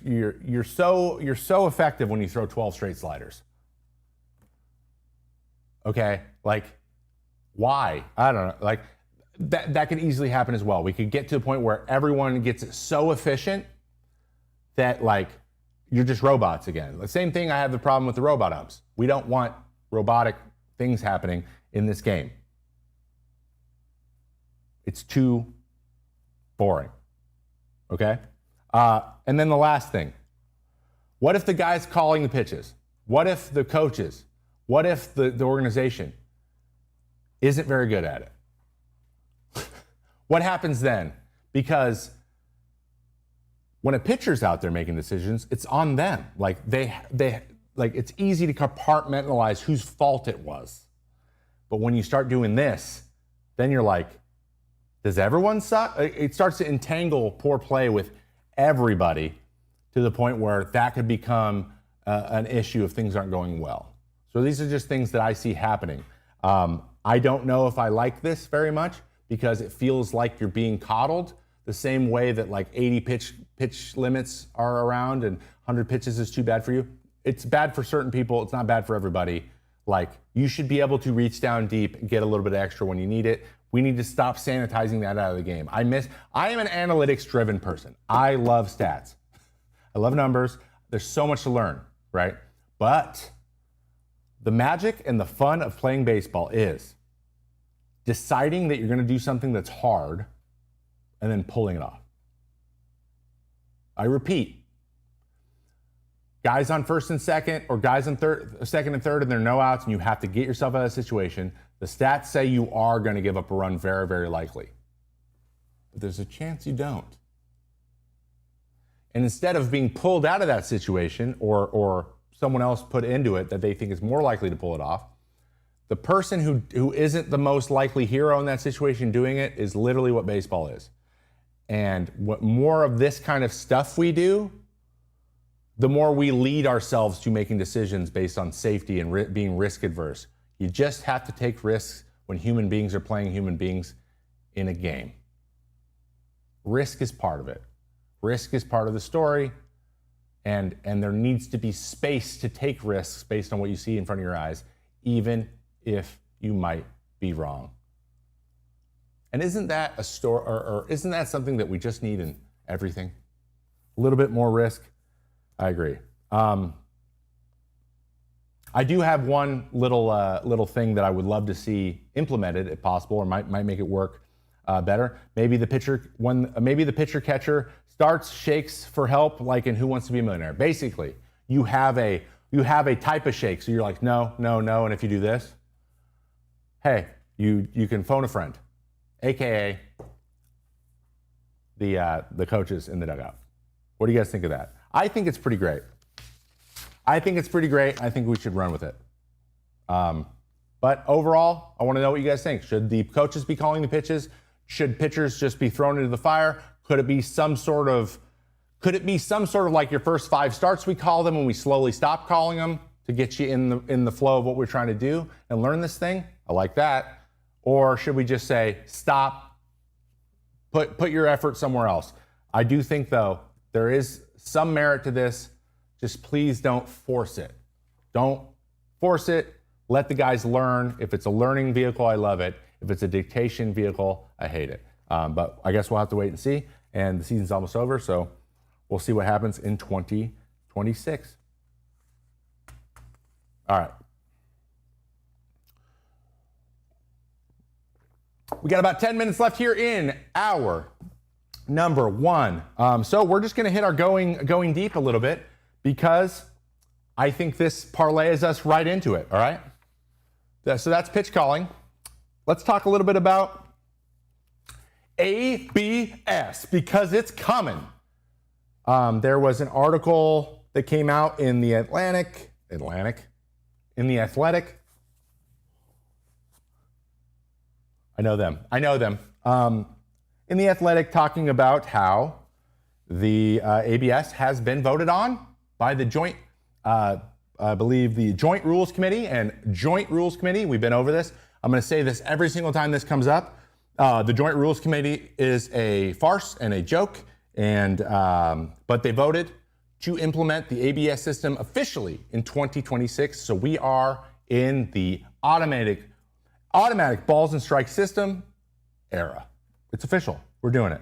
you're so effective when you throw 12 straight sliders. Okay, like why? I don't know. Like that could easily happen as well. We could get to a point where everyone gets so efficient that like you're just robots again. The same thing. I have the problem with the robot umps. We don't want robotic things happening in this game. It's too boring. Okay? And then the last thing. What if the guy's calling the pitches? What if the coaches? What if the organization isn't very good at it? What happens then? Because when a pitcher's out there making decisions, it's on them. Like like it's easy to compartmentalize whose fault it was. But when you start doing this, then you're like, does everyone suck? It starts to entangle poor play with everybody to the point where that could become an issue if things aren't going well. So these are just things that I see happening. I don't know if I like this very much because it feels like you're being coddled the same way that like 80 pitch limits are around and 100 pitches is too bad for you. It's bad for certain people. It's not bad for everybody. Like you should be able to reach down deep and get a little bit extra when you need it. We need to stop sanitizing that out of the game. I am an analytics driven person. I love stats. I love numbers. There's so much to learn, right? But the magic and the fun of playing baseball is deciding that you're going to do something that's hard and then pulling it off. I repeat, guys on first and second or guys on second and third and there are no outs and you have to get yourself out of a situation, the stats say you are going to give up a run very, very likely. But there's a chance you don't. And instead of being pulled out of that situation or someone else put into it that they think is more likely to pull it off, the person who isn't the most likely hero in that situation doing it is literally what baseball is. And what more of this kind of stuff we do, the more we lead ourselves to making decisions based on safety and being risk adverse. You just have to take risks when human beings are playing human beings in a game. Risk is part of it. Risk is part of the story. And there needs to be space to take risks based on what you see in front of your eyes, even if you might be wrong. And isn't that a story, or isn't that something that we just need in everything? A little bit more risk. I agree. I do have one little thing that I would love to see implemented, if possible, or might make it work better. Maybe the pitcher catcher starts, shakes for help, like in Who Wants to Be a Millionaire. Basically, you have a type of shake. So you're like, no, and if you do this, hey, you can phone a friend, aka the coaches in the dugout. What do you guys think of that? I think it's pretty great. I think we should run with it. But overall, I want to know what you guys think. Should the coaches be calling the pitches? Should pitchers just be thrown into the fire? Could it be some sort of like your first 5 starts we call them and we slowly stop calling them to get you in the flow of what we're trying to do and learn this thing? I like that. Or should we just say, stop, put your effort somewhere else? I do think, though, there is some merit to this. Just please don't force it. Don't force it. Let the guys learn. If it's a learning vehicle, I love it. If it's a dictation vehicle, I hate it. But I guess we'll have to wait and see. And the season's almost over, so we'll see what happens in 2026. All right. We got about 10 minutes left here in our number one. So we're just going to hit our going deep a little bit because I think this parlays us right into it. All right. So that's pitch calling. Let's talk a little bit about ABS because it's coming. There was an article that came out in the Athletic. I know them. In the Athletic, talking about how the ABS has been voted on by the joint, I believe the Joint Rules Committee and Joint Rules Committee. We've been over this. I'm going to say this every single time this comes up. The Joint Rules Committee is a farce and a joke, and but they voted to implement the ABS system officially in 2026. So we are in the automatic balls and strike system era. It's official. We're doing it.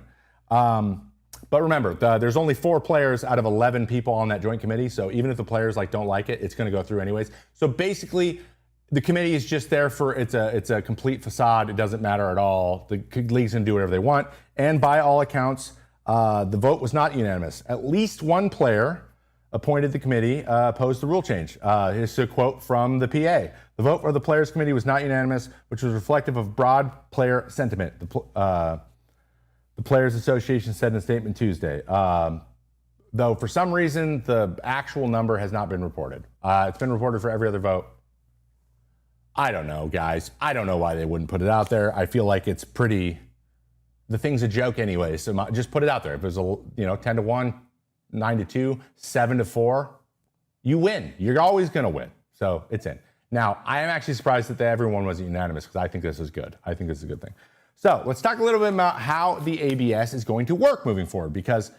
But remember, there's only 4 players out of 11 people on that joint committee. So even if the players don't like it, it's going to go through anyways. So basically, the committee is just there for it's a complete facade. It doesn't matter at all. The leagues can do whatever they want. And by all accounts, the vote was not unanimous. At least one player appointed the committee opposed the rule change. Here's a quote from the PA. The vote for the Players Committee was not unanimous, which was reflective of broad player sentiment. The Players Association said in a statement Tuesday. Though for some reason, the actual number has not been reported. It's been reported for every other vote. I don't know, guys. I don't know why they wouldn't put it out there. I feel like it's pretty, the thing's a joke anyway, so just put it out there. If it was 10-1, 9-2, 7-4, you win. You're always going to win. So it's in. Now, I am actually surprised that everyone wasn't unanimous because I think this is good. I think this is a good thing. So let's talk a little bit about how the ABS is going to work moving forward because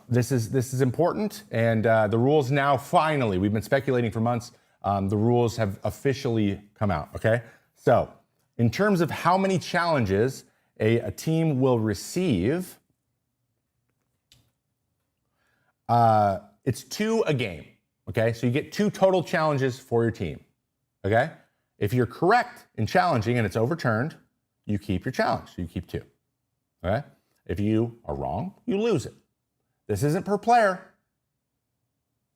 this is important. And the rules now finally, we've been speculating for months, the rules have officially come out, okay? So in terms of how many challenges a team will receive, it's 2 a game, okay? So you get 2 total challenges for your team, okay? If you're correct in challenging and it's overturned, you keep your challenge. You keep 2, okay? If you are wrong, you lose it. This isn't per player.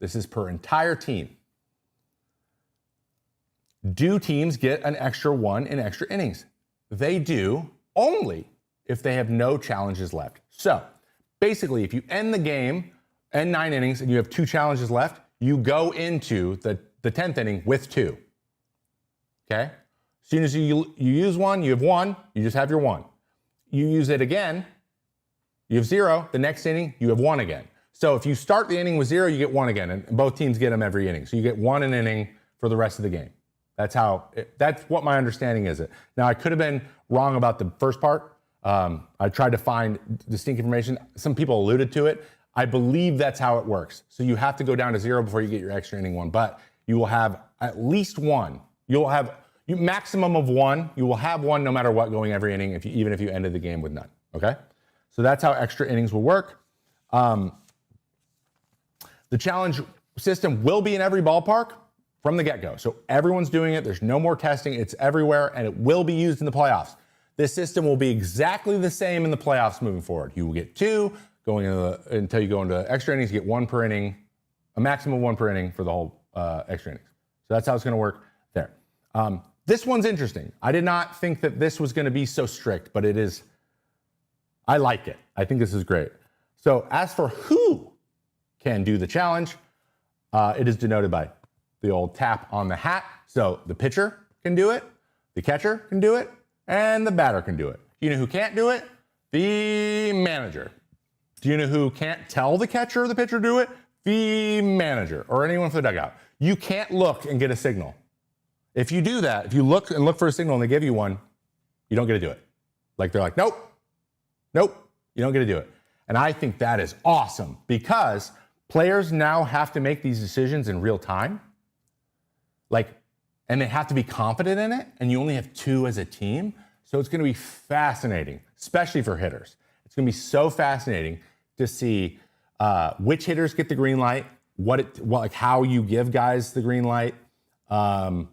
This is per entire team. Do teams get an extra 1 in extra innings? They do only if they have no challenges left. So basically, if you end the game, end 9 innings, and you have 2 challenges left, you go into the 10th inning with 2. Okay? As soon as you use 1, you have 1, you just have your 1. You use it again, you have 0. The next inning, you have 1 again. So if you start the inning with 0, you get 1 again, and both teams get them every inning. So you get 1 an inning for the rest of the game. That's what my understanding is. Now, I could have been wrong about the first part. I tried to find distinct information. Some people alluded to it. I believe that's how it works. So you have to go down to 0 before you get your extra inning 1, but you will have at least 1. You'll have maximum of 1. You will have 1 no matter what going every inning, even if you ended the game with none, okay? So that's how extra innings will work. The challenge system will be in every ballpark from the get-go. So everyone's doing it. There's no more testing. It's everywhere, and it will be used in the playoffs. This system will be exactly the same in the playoffs moving forward. You will get 2 going until you go into extra innings. You get 1 per inning, a maximum of 1 per inning for the whole extra innings. So that's how it's going to work there. This one's interesting. I did not think that this was going to be so strict, but it is. I like it. I think this is great. So as for who can do the challenge, it is denoted by the old tap on the hat. So the pitcher can do it, the catcher can do it, and the batter can do it. You know who can't do it? The manager. Do you know who can't tell the catcher or the pitcher to do it? The manager or anyone for the dugout. You can't look and get a signal. If you do that, if you look and look for a signal and they give you one, you don't get to do it. Like they're like, nope, you don't get to do it. And I think that is awesome because players now have to make these decisions in real time. And they have to be confident in it, and you only have 2 as a team. So it's going to be fascinating, especially for hitters. It's going to be so fascinating to see which hitters get the green light, how you give guys the green light, how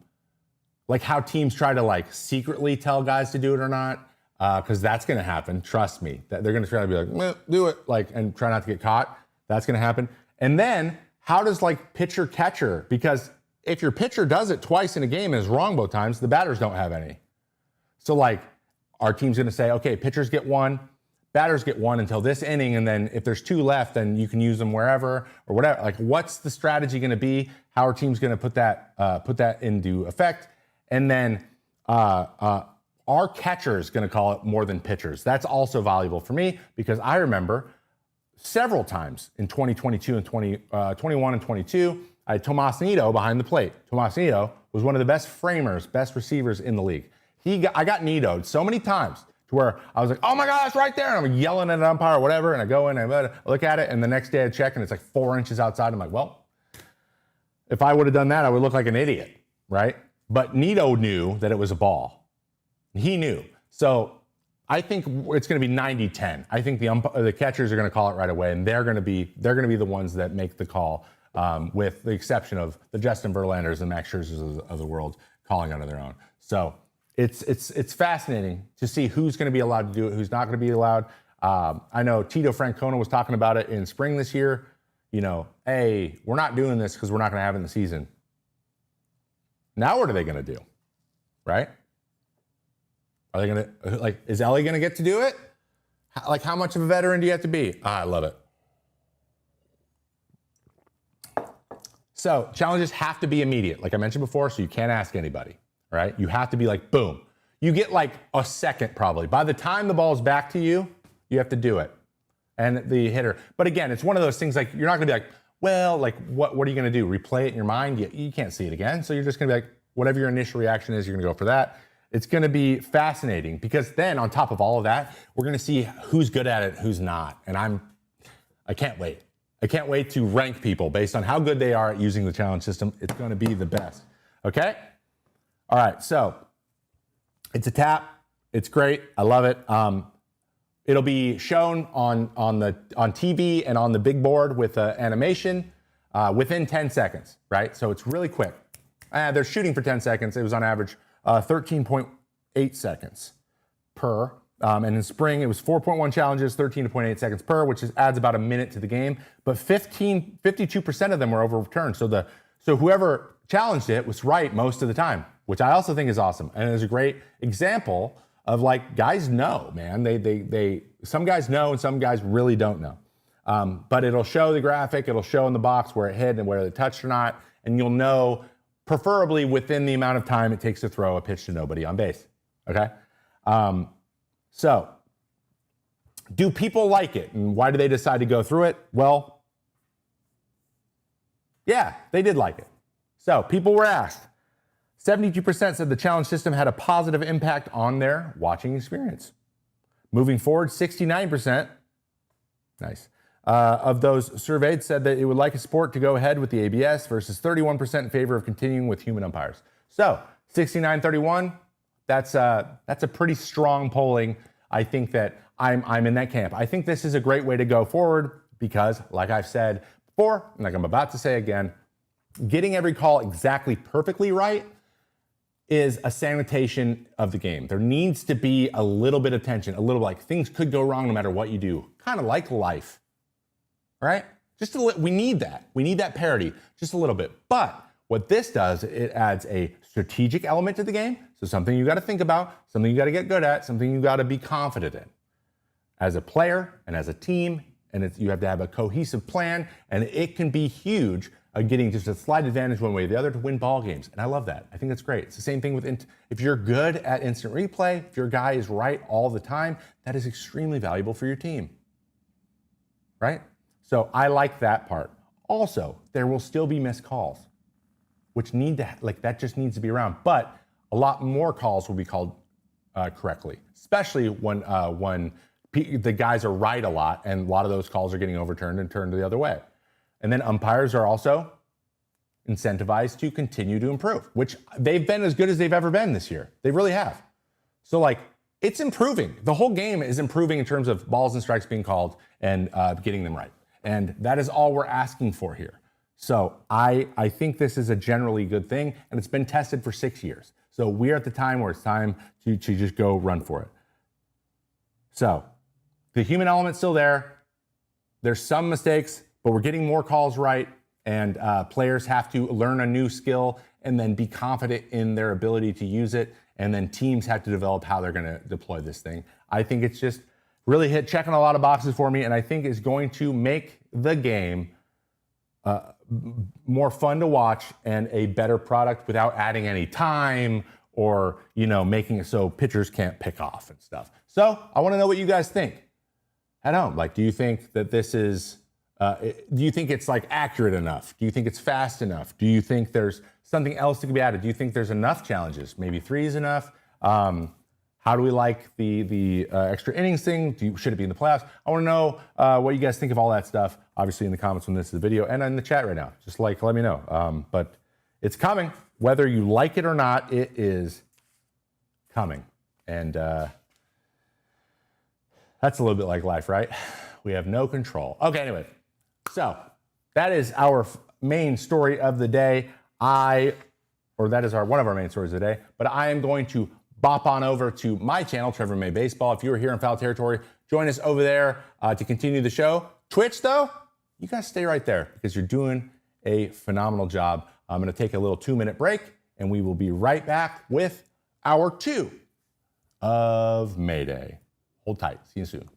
teams try to secretly tell guys to do it or not. because that's going to happen. Trust me. That they're going to try to be like, "Meh, do it," like, and try not to get caught. That's going to happen. And then how does like pitcher catcher? Because if your pitcher does it twice in a game and is wrong both times, the batters don't have any. So like our team's going to say, okay, pitchers get one, batters get one until this inning, and then if there's two left, then you can use them wherever or whatever. Like, what's the strategy going to be? How our team's going to put that into effect? And then our catcher is going to call it more than pitchers. That's also valuable for me because I remember several times in 2022 and 21 and 22, I had Tomas Nido behind the plate. Tomas Nido was one of the best framers, best receivers in the league. I got Nido'd so many times to where I was like, oh my God, it's right there. And I'm yelling at an umpire or whatever. And I go in and I look at it. And the next day I check and it's like 4 inches outside. I'm like, well, if I would have done that, I would look like an idiot, right? But Nido knew that it was a ball. He knew. So I think it's going to be 90-10. I think the catchers are going to call it right away, and they're going to be the ones that make the call, with the exception of the Justin Verlanders and Max Scherzers of the world calling under their own. So it's fascinating to see who's going to be allowed to do it, who's not going to be allowed. I know Tito Francona was talking about it in spring this year. You know, hey, we're not doing this because we're not going to have it in the season. Now what are they going to do, right? Are they going to, like, is Ellie going to get to do it? Like, how much of a veteran do you have to be? I love it. So challenges have to be immediate, like I mentioned before, so you can't ask anybody, right? You have to be like, boom. You get like a second probably. By the time the ball's back to you, you have to do it. And the hitter. But again, it's one of those things like, you're not going to be like, well, like, what are you going to do? Replay it in your mind? You can't see it again. So you're just going to be like, whatever your initial reaction is, you're going to go for that. It's going to be fascinating because then on top of all of that, we're going to see who's good at it, who's not. And I can't wait. I can't wait to rank people based on how good they are at using the challenge system. It's going to be the best. Okay? All right. So it's a tap. It's great. I love it. It'll be shown on TV and on the big board with animation within 10 seconds, right? So it's really quick. They're shooting for 10 seconds. It was on average 13.8 seconds per. And in spring, it was 4.1 challenges, 13.8 seconds per, which adds about a minute to the game. But 52% of them were overturned. So whoever challenged it was right most of the time, which I also think is awesome. And it's a great example of like, guys know, man. Some guys know and some guys really don't know. But it'll show the graphic, it'll show in the box where it hit and whether it touched or not. And you'll know preferably within the amount of time it takes to throw a pitch to nobody on base, okay? So, do people like it? And why do they decide to go through it? Well, yeah, they did like it. So, people were asked. 72% said the challenge system had a positive impact on their watching experience. Moving forward, 69%, nice, of those surveyed said that it would like a sport to go ahead with the ABS versus 31% in favor of continuing with human umpires. So 69-31, that's a pretty strong polling. I think that I'm in that camp. I think this is a great way to go forward because, like I've said before, and like I'm about to say again, getting every call exactly perfectly right is a sanitation of the game. There needs to be a little bit of tension, a little like things could go wrong no matter what you do, kind of like life. Right? We need that. We need that parity just a little bit. But what this does, it adds a strategic element to the game. So something you got to think about, something you got to get good at, something you got to be confident in. As a player and as a team, and you have to have a cohesive plan, and it can be huge getting just a slight advantage one way or the other to win ball games. And I love that. I think that's great. It's the same thing with if you're good at instant replay, if your guy is right all the time, that is extremely valuable for your team. Right? So I like that part. Also, there will still be missed calls, which that just needs to be around. But a lot more calls will be called correctly, especially when the guys are right a lot, and a lot of those calls are getting overturned and turned the other way. And then umpires are also incentivized to continue to improve, which they've been as good as they've ever been this year. They really have. So like, it's improving. The whole game is improving in terms of balls and strikes being called and getting them right. And that is all we're asking for here. So I think this is a generally good thing, and it's been tested for 6 years. So we're at the time where it's time to just go run for it. So the human element's still there. There's some mistakes, but we're getting more calls right, and players have to learn a new skill and then be confident in their ability to use it, and then teams have to develop how they're going to deploy this thing. I think it's just really checking a lot of boxes for me, and I think it's going to make the game more fun to watch and a better product without adding any time or, making it so pitchers can't pick off and stuff. So I want to know what you guys think at home. Like, do you think that this is, do you think it's like accurate enough? Do you think it's fast enough? Do you think there's something else that can be added? Do you think there's enough challenges? Maybe 3 is enough? How do we like the extra innings thing? Should it be in the playoffs? I want to know what you guys think of all that stuff, obviously in the comments when this is a video and in the chat right now. Just let me know. But it's coming. Whether you like it or not, it is coming. And that's a little bit like life, right? We have no control. Okay, anyway. So that is our main story of the day. That is one of our main stories of the day. But I am going to bop on over to my channel, Trevor May Baseball. If you are here in foul territory, join us over there to continue the show. Twitch, though, you guys stay right there because you're doing a phenomenal job. I'm going to take a little 2-minute break, and we will be right back with hour 2 of Mayday. Hold tight. See you soon.